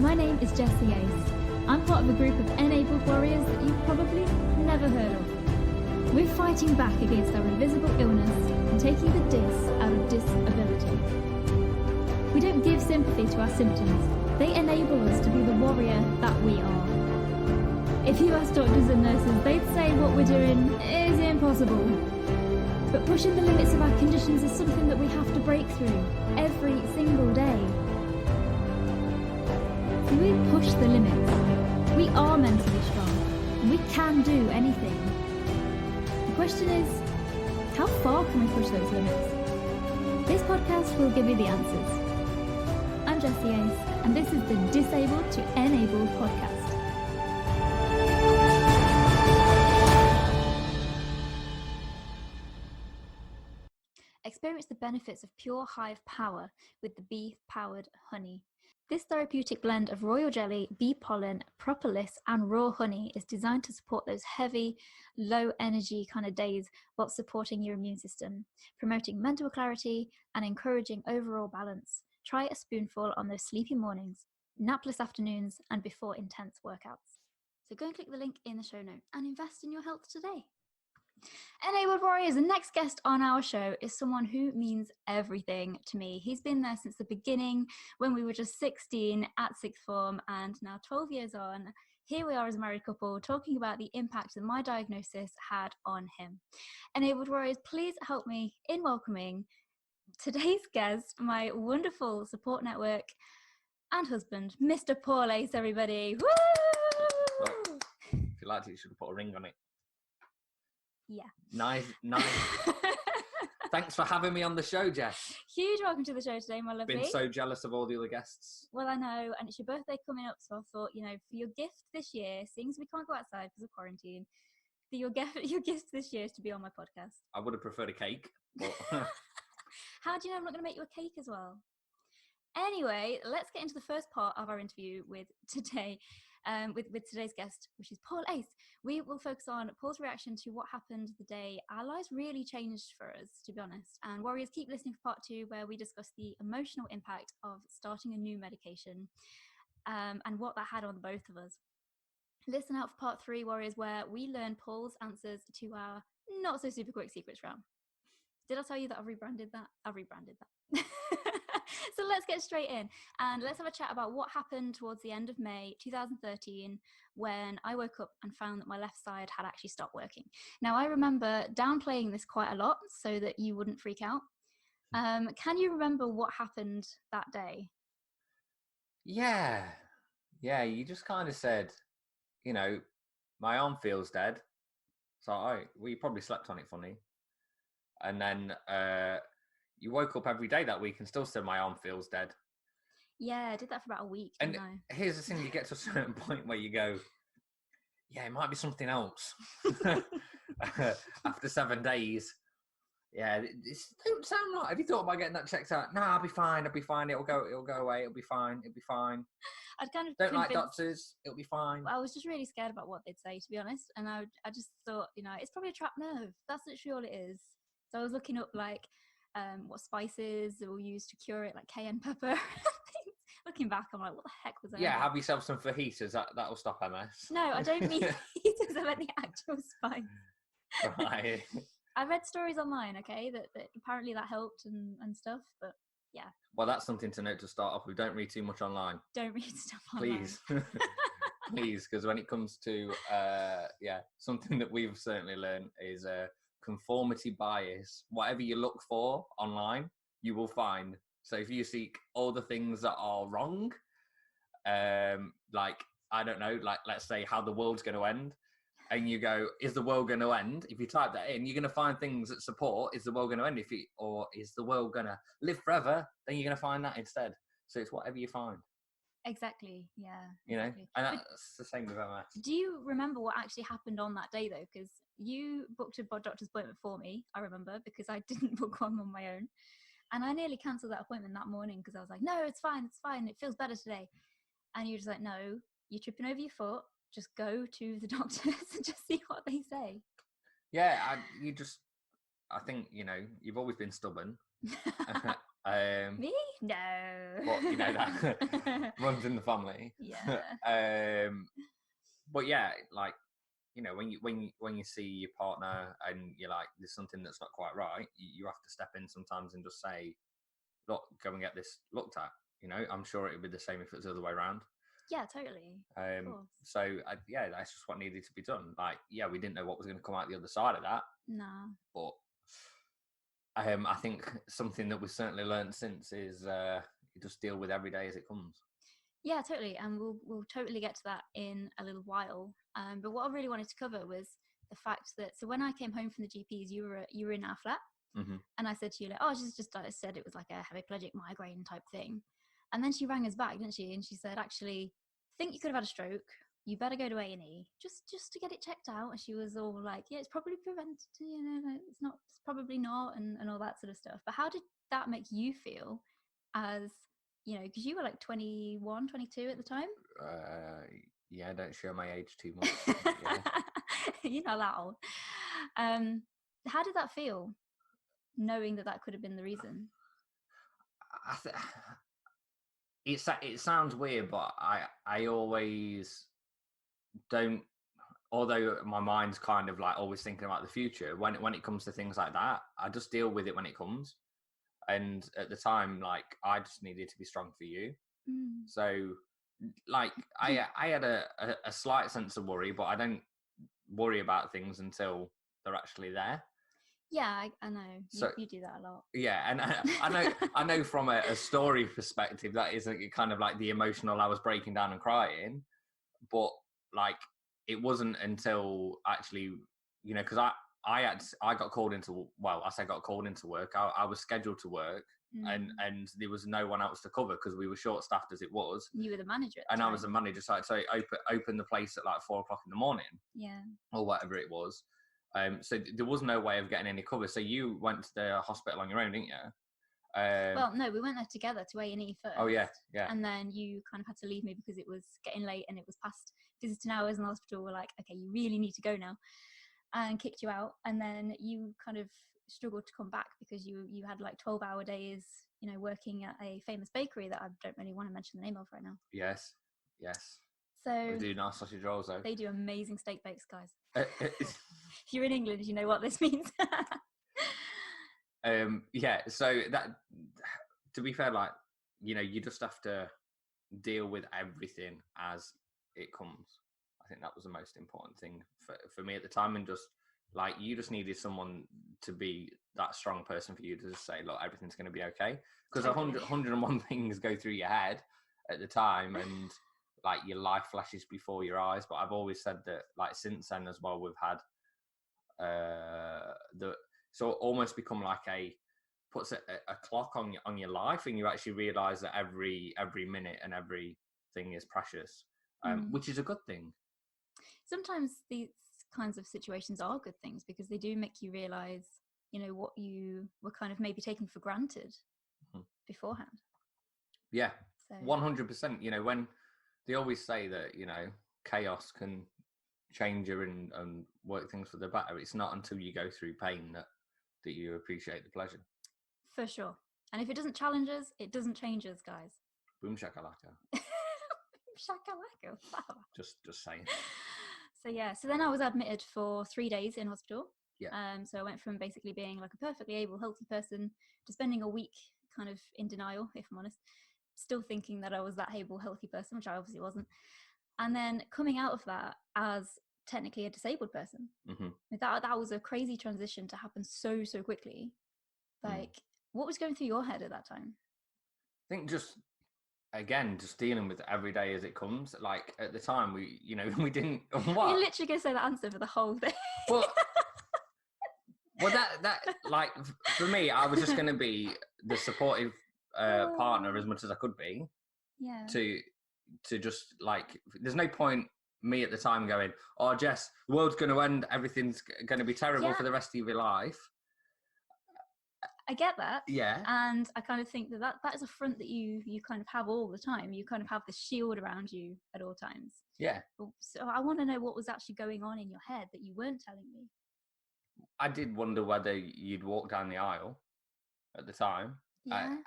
My name is Jessie Ace. I'm part of a group of enabled warriors that you've probably never heard of. We're fighting back against our invisible illness and taking the dis out of disability. We don't give sympathy to our symptoms. They enable us to be the warrior that we are. If you ask doctors and nurses, they'd say what we're doing is impossible. But pushing the limits of our conditions is something that we have to break through every single day. If we push the limits, we are mentally strong and we can do anything. The question is, how far can we push those limits? This podcast will give you the answers. I'm Jessie Ace, and this is the Disabled to Enabled podcast. Experience the benefits of pure hive power with the bee-powered honey. This therapeutic blend of royal jelly, bee pollen, propolis, and raw honey is designed to support those heavy, low-energy kind of days while supporting your immune system, promoting mental clarity and encouraging overall balance. Try a spoonful on those sleepy mornings, napless afternoons, and before intense workouts. So go and click the link in the show note and invest in your health today. Enabled Warriors, the next guest on our show is someone who means everything to me. He's been there since the beginning when we were just 16 at sixth form, and now 12 years on, here we are as a married couple talking about the impact that my diagnosis had on him. Enabled Warriors, please help me in welcoming today's guest, my wonderful support network and husband, Mr. Paul Ace, everybody. Woo! Well, if you liked it, you should have put a ring on it. Yeah. Nice. Thanks for having me on the show, Jess. Huge welcome to the show today, my lovely. Been so jealous of all the other guests. Well, I know, and it's your birthday coming up, so I thought, for your gift this year, seeing as we can't go outside because of quarantine, your gift this year is to be on my podcast. I would have preferred a cake, but... How do you know I'm not going to make you a cake as well? Anyway, let's get into the first part of our interview with today. With today's guest, which is Paul Ace. We will focus on Paul's reaction to what happened the day our lives really changed for us, to be honest. And Warriors, keep listening for part 2, where we discuss the emotional impact of starting a new medication and what that had on both of us. Listen out for part 3, Warriors, where we learn Paul's answers to our not so super quick secrets round. Did I tell you that I've rebranded that? I've rebranded that. So let's get straight in and let's have a chat about what happened towards the end of May 2013 when I woke up and found that my left side had actually stopped working. Now, I remember downplaying this quite a lot so that you wouldn't freak out. Can you remember what happened that day? Yeah, you just kind of said, my arm feels dead. So, you probably slept on it funny. And then you woke up every day that week and still said my arm feels dead. Yeah, I did that for about a week. And here's the thing, you get to a certain point where you go, yeah, it might be something else. After 7 days. Yeah, it don't sound right. Have you thought about getting that checked out? No, I'll be fine. It'll go away. It'll be fine. I'd kind of don't like doctors. It'll be fine. I was just really scared about what they'd say, to be honest. And I just thought, it's probably a trapped nerve. That's literally all it is. So I was looking up what spices were used to cure it, like cayenne pepper. Looking back, I'm like, what the heck was that? Yeah, have yourself some fajitas. That'll stop MS. No, I don't mean fajitas. I meant the actual spice. Right. I read stories online, okay, that apparently that helped and stuff, but yeah. Well, that's something to note to start off with. Don't read too much online. Don't read stuff online. Please. Please, because when it comes to, something that we've certainly learned is conformity bias. Whatever you look for online, you will find. So if you seek all the things that are wrong, I don't know, let's say how the world's going to end, and you go, is the world going to end? If you type that in, you're going to find things that support, is the world going to end? Or is the world going to live forever? Then you're going to find that instead. So it's whatever you find. Exactly, yeah. Exactly. And that's the same with MS. Do you remember what actually happened on that day, though? Because you booked a doctor's appointment for me, I remember, because I didn't book one on my own. And I nearly cancelled that appointment that morning because I was like, no, it's fine, it feels better today. And you're just like, no, you're tripping over your foot, just go to the doctors and just see what they say. Yeah, I think, you've always been stubborn. Me? No. But you know that runs in the family. Yeah. But yeah, like, you know, when you see your partner and you're like, there's something that's not quite right, you have to step in sometimes and just say, look, go and get this looked at. You know, I'm sure it would be the same if it was the other way around. Yeah, totally. Of course. So yeah, that's just what needed to be done. Like, yeah, we didn't know what was going to come out the other side of that. No. But I think something that we've certainly learned since is you just deal with every day as it comes. Yeah, totally. And we'll totally get to that in a little while. But what I really wanted to cover was the fact that, so when I came home from the GPs, you were in our flat. Mm-hmm. And I said to you, like, oh, she's just said it was like a hemiplegic migraine type thing. And then she rang us back, didn't she? And she said, actually, I think you could have had a stroke. You better go to A&E just to get it checked out. And she was all like, yeah, it's probably prevented, you know, it's probably not, and all that sort of stuff. But how did that make you feel as, you know, because you were like 21, 22 at the time? Yeah, don't show my age too much. Yeah. You're not that old. How did that feel, knowing that could have been the reason? It sounds weird, but I always don't. Although my mind's kind of like always thinking about the future, when it comes to things like that, I just deal with it when it comes. And at the time, like, I just needed to be strong for you. So, like, I had a slight sense of worry, but I don't worry about things until they're actually there. Yeah, I know. You do that a lot. Yeah, and I know from a story perspective that is kind of like the emotional. I was breaking down and crying, but like, it wasn't until actually, you know, because I got called into, well, I say got called into work. I was scheduled to work, and there was no one else to cover because we were short staffed as it was. You were the manager, and I was the manager, so open the place at like 4:00 in the morning, or whatever it was. So there was no way of getting any cover. So you went to the hospital on your own, didn't you? Well, no, we went there together to A&E first. Oh yeah. And then you kind of had to leave me because it was getting late and it was past visiting hours, and the hospital were like, okay, you really need to go now, and kicked you out. And then you kind of struggled to come back because you had like 12-hour days, you know, working at a famous bakery that I don't really want to mention the name of right now. Yes. So they do nice sausage rolls though. They do amazing steak bakes, guys. If you're in England, you know what this means. Yeah, so that, to be fair, like, you know, you just have to deal with everything as it comes. I think that was the most important thing for me at the time, and just like, you just needed someone to be that strong person for you to just say, look, everything's going to be okay, because 101 things go through your head at the time, and like, your life flashes before your eyes. But I've always said that, like, since then as well, we've had so almost become like puts a clock on your life, and you actually realize that every minute and everything is precious, which is a good thing. Sometimes these kinds of situations are good things because they do make you realize, you know, what you were kind of maybe taking for granted beforehand. Yeah, 100%. You know, when they always say that, you know, chaos can change you and work things for the better, it's not until you go through pain that you appreciate the pleasure. For sure. And if it doesn't challenge us, it doesn't change us, guys. Boom shakalaka. Shakalaka. Wow. Just saying. So yeah, so then I was admitted for 3 days in hospital. Yeah. So I went from basically being like a perfectly able, healthy person to spending a week kind of in denial, if I'm honest, still thinking that I was that able, healthy person, which I obviously wasn't. And then coming out of that as technically a disabled person. That was a crazy transition to happen so quickly. Like, what was going through your head at that time? I think just dealing with every day as it comes. Like, at the time, we didn't. What? You're literally going to say that answer for the whole thing. Well, that like, for me, I was just going to be the supportive partner as much as I could be. Yeah. To just, like, there's no point me at the time going, oh, Jess, the world's going to end, everything's going to be terrible for the rest of your life. I get that. Yeah. And I kind of think that is a front that you kind of have all the time. You kind of have this shield around you at all times. Yeah. So I want to know what was actually going on in your head that you weren't telling me. I did wonder whether you'd walk down the aisle at the time. Yeah.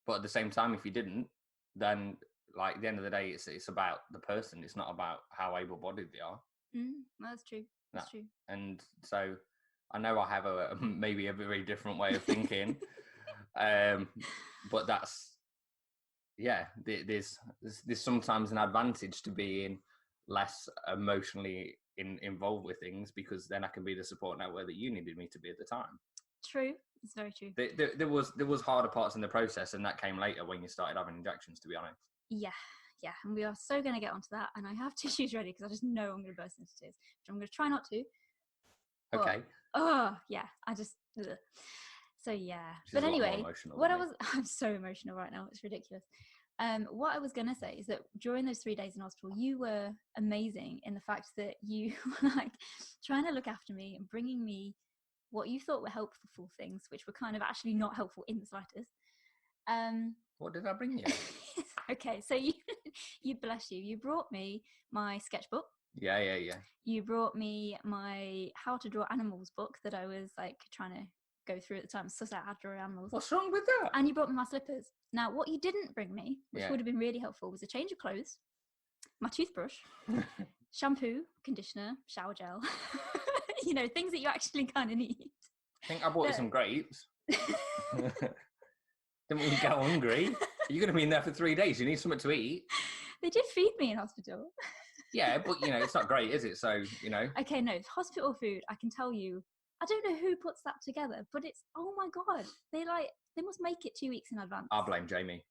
But at the same time, if you didn't, then like at the end of the day, it's about the person. It's not about how able-bodied they are. That's true. That's true. And so I know I have a maybe a very different way of thinking, but that's there's sometimes an advantage to being less emotionally involved with things, because then I can be the support network that you needed me to be at the time. True. It's very true. There was harder parts in the process, and that came later when you started having injections, to be honest. Yeah, and we are so going to get onto that, and I have tissues ready because I just know I'm going to burst into tears, which I'm going to try not to. But, okay. I just. Ugh. So yeah, She's but anyway, I'm so emotional right now. It's ridiculous. What I was going to say is that during those 3 days in hospital, you were amazing in the fact that you were like trying to look after me and bringing me what you thought were helpful things, which were kind of actually not helpful in the slightest. What did I bring you? Okay, so you bless you. You brought me my sketchbook. Yeah. You brought me my How to Draw Animals book that I was like trying to go through at the time, suss out how to draw animals. What's wrong with that? And you brought me my slippers. Now, what you didn't bring me, which would have been really helpful, was a change of clothes, my toothbrush, shampoo, conditioner, shower gel. Things that you actually kind of need. I think I bought you some grapes. Didn't want you to go hungry. You're going to be in there for 3 days. You need something to eat. They did feed me in hospital. Yeah, but, it's not great, is it? So, Okay, no, hospital food, I can tell you, I don't know who puts that together, but it's, oh my God, they must make it 2 weeks in advance. I'll blame Jamie.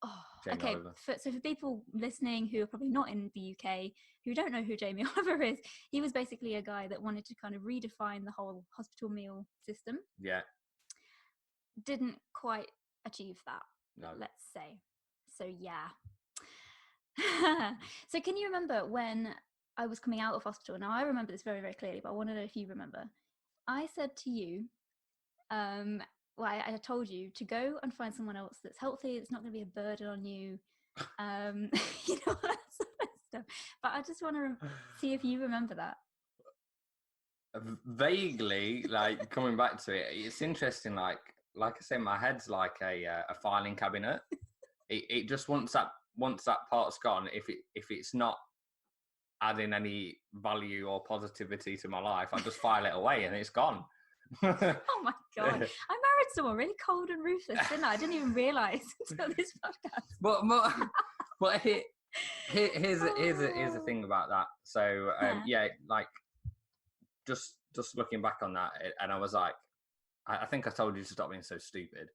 Oh, Jamie okay. Oliver. So for people listening who are probably not in the UK, who don't know who Jamie Oliver is, he was basically a guy that wanted to kind of redefine the whole hospital meal system. Yeah. Didn't quite achieve that, no. Let's say. So yeah. So can you remember when I was coming out of hospital? Now I remember this very, very clearly, but I want to know if you remember. I said to you, I told you to go and find someone else that's healthy, it's not going to be a burden on you, that sort of stuff. But I just want to see if you remember that. Vaguely, like coming back to it, it's interesting. Like I said, my head's like a filing cabinet. It just once that part's gone, if it's not adding any value or positivity to my life, I just file it away and it's gone. Oh my God, I married someone really cold and ruthless, didn't I? I didn't even realise until this podcast. But here's the thing about that. So like just looking back on that, and I was like, I think I told you to stop being so stupid.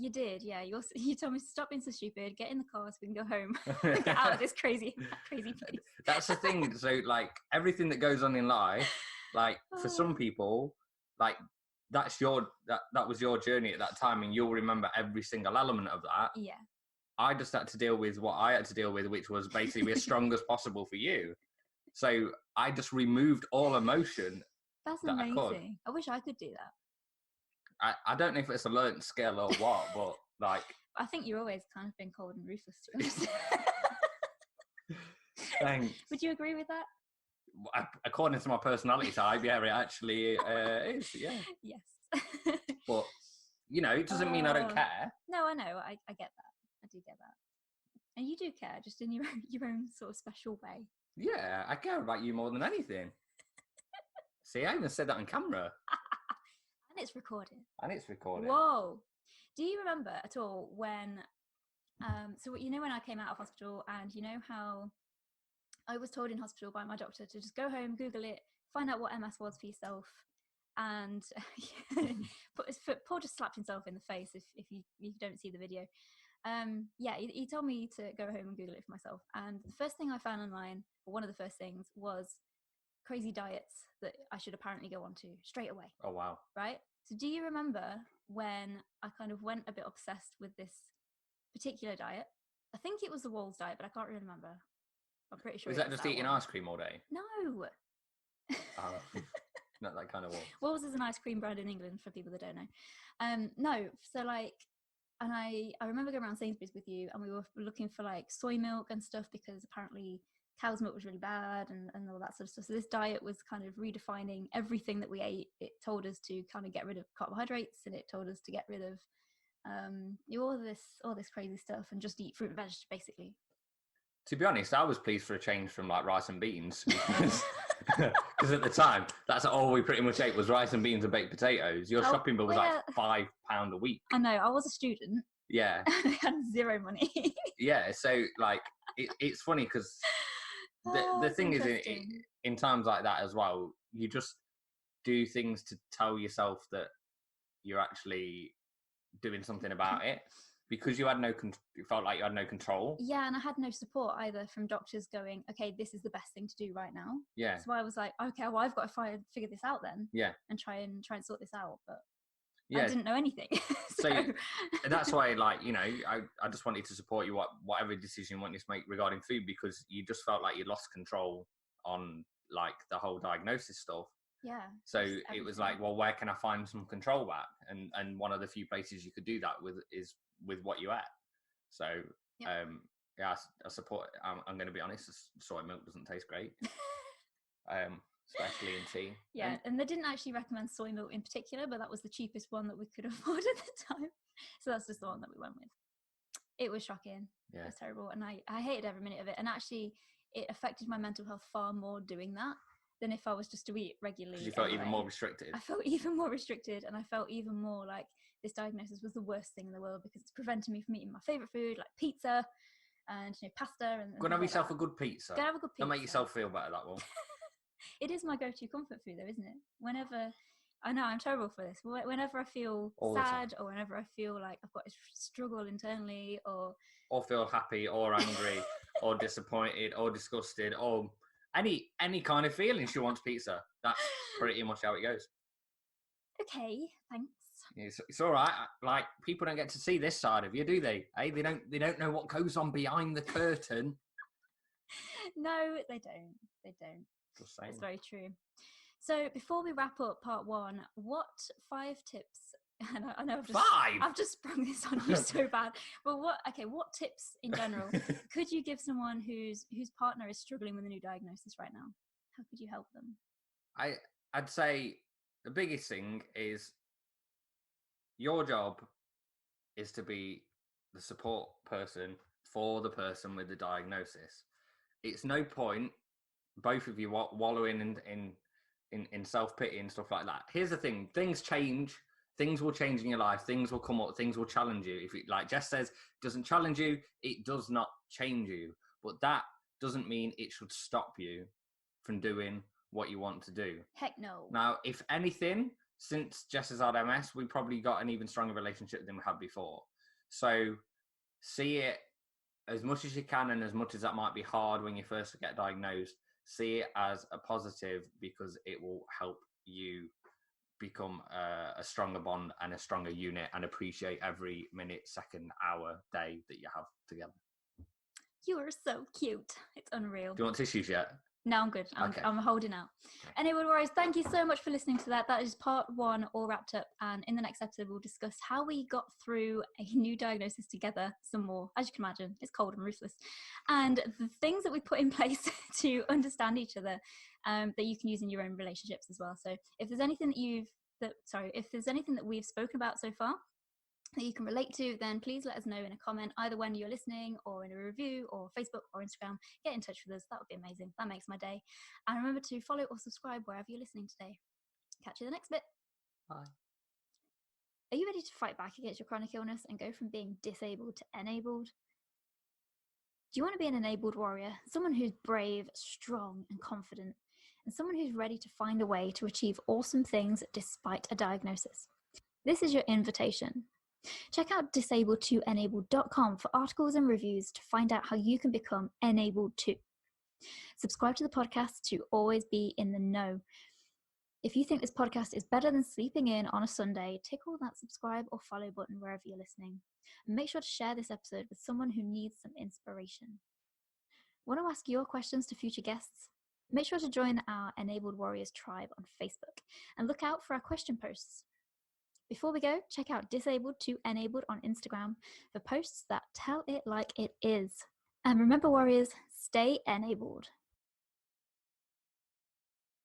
You did, yeah. You told me to stop being so stupid, get in the car so we can go home, get out of this crazy place. That's the thing. So, like, everything that goes on in life, like, for some people, like, that was your journey at that time, and you'll remember every single element of that. Yeah. I just had to deal with what I had to deal with, which was basically be as strong as possible for you. So I just removed all emotion. That's amazing. I wish I could do that. I don't know if it's a learnt skill or what, but like... I think you've always kind of been cold and ruthless, to be honest. Thanks. Would you agree with that? According to my personality type, yeah, it actually is, yeah. Yes. But, it doesn't mean I don't care. No, I know. I get that. I do get that. And you do care, just in your own sort of special way. Yeah, I care about you more than anything. See, I even said that on camera. And it's recorded. Whoa. Do you remember at all when, so when I came out of hospital, and you know how I was told in hospital by my doctor to just go home, Google it, find out what MS was for yourself, and Paul just slapped himself in the face if you don't see the video. He told me to go home and Google it for myself, and the first thing I found online, or one of the first things, was crazy diets that I should apparently go on to straight away. Oh, wow. Right? So do you remember when I kind of went a bit obsessed with this particular diet? I think it was the Walls diet, but I can't really remember. I'm pretty sure. Was that just eating ice cream all day? No. Not that kind of Walls. Walls is an ice cream brand in England, for people that don't know. No, so like, and I remember going around Sainsbury's with you, and we were looking for like soy milk and stuff, because apparently cow's milk was really bad and all that sort of stuff. So this diet was kind of redefining everything that we ate. It told us to kind of get rid of carbohydrates, and it told us to get rid of all this crazy stuff and just eat fruit and veg, basically. To be honest, I was pleased for a change from like rice and beans because at the time that's all we pretty much ate was rice and beans and baked potatoes. Your shopping bill was like £5 a week. I know. I was a student. Yeah. I had zero money. Yeah. So like it's funny because the thing is in times like that as well, you just do things to tell yourself that you're actually doing something about it. Because you felt like you had no control. Yeah, and I had no support either from doctors going, okay, this is the best thing to do right now. Yeah. So I was like, okay, well, I've got to figure this out then. Yeah. And try and sort this out. But yeah. I didn't know anything. So that's why, like, you know, I just wanted to support you whatever decision you wanted to make regarding food, because you just felt like you lost control on like the whole diagnosis stuff. Yeah. So it was like, well, where can I find some control back? And one of the few places you could do that is with what you ate. So yeah, I support. I'm going to be honest. Soy milk doesn't taste great, especially in tea. Yeah, and they didn't actually recommend soy milk in particular, but that was the cheapest one that we could afford at the time. So that's just the one that we went with. It was shocking. Yeah. It was terrible, and I hated every minute of it. And actually, it affected my mental health far more doing that than if I was just to eat regularly. You felt even more restricted. I felt even more restricted, and I felt even more like this diagnosis was the worst thing in the world because it's preventing me from eating my favourite food like pizza and pasta. And go and have yourself a good pizza. Go have a good pizza. Don't make yourself feel better, that one. It is my go-to comfort food though, isn't it? Whenever, I know I'm terrible for this, whenever I feel sad or whenever I feel like I've got a struggle internally or feel happy or angry or disappointed or disgusted or any kind of feeling, she wants pizza. That's pretty much how it goes. Okay, thanks. It's all right. Like, people don't get to see this side of you, do they? Hey, they don't know what goes on behind the curtain. No, they don't. They don't. Just saying. It's very true. So before we wrap up part 1, what 5 tips? I know I've just sprung this on you so bad. But what tips in general could you give someone whose partner is struggling with a new diagnosis right now? How could you help them? I'd say the biggest thing is your job is to be the support person for the person with the diagnosis. It's no point both of you wallowing in self-pity and stuff like that. Here's the thing: things change. Things will change in your life. Things will come up. Things will challenge you. If it, like Jess says, doesn't challenge you, it does not change you. But that doesn't mean it should stop you from doing what you want to do. Heck no. Now, if anything, since Jess has had MS, we probably got an even stronger relationship than we had before. So see it as much as you can, and as much as that might be hard when you first get diagnosed, see it as a positive, because it will help you become a stronger bond and a stronger unit and appreciate every minute, second, hour, day that you have together. You are so cute. It's unreal. Do you want tissues yet? No, I'm good. I'm holding out. Okay. Anyway, Warriors, thank you so much for listening to that. That is part 1 all wrapped up. And in the next episode, we'll discuss how we got through a new diagnosis together some more. As you can imagine, it's cold and ruthless. And the things that we put in place to understand each other that you can use in your own relationships as well. So if there's anything if there's anything that we've spoken about so far that you can relate to, then please let us know in a comment, either when you're listening or in a review or Facebook or Instagram. Get in touch with us. That would be amazing. That makes my day. And remember to follow or subscribe wherever you're listening today. Catch you in the next bit. Bye. Are you ready to fight back against your chronic illness and go from being disabled to enabled? Do you want to be an enabled warrior? Someone who's brave, strong, and confident, and someone who's ready to find a way to achieve awesome things despite a diagnosis. This is your invitation. Check out disabled2enabled.com for articles and reviews to find out how you can become enabled too. Subscribe to the podcast to always be in the know. If you think this podcast is better than sleeping in on a Sunday, tickle that subscribe or follow button wherever you're listening. And make sure to share this episode with someone who needs some inspiration. Want to ask your questions to future guests? Make sure to join our Enabled Warriors tribe on Facebook and look out for our question posts. Before we go, check out Disabled2Enabled on Instagram for posts that tell it like it is. And remember, warriors, Stay enabled.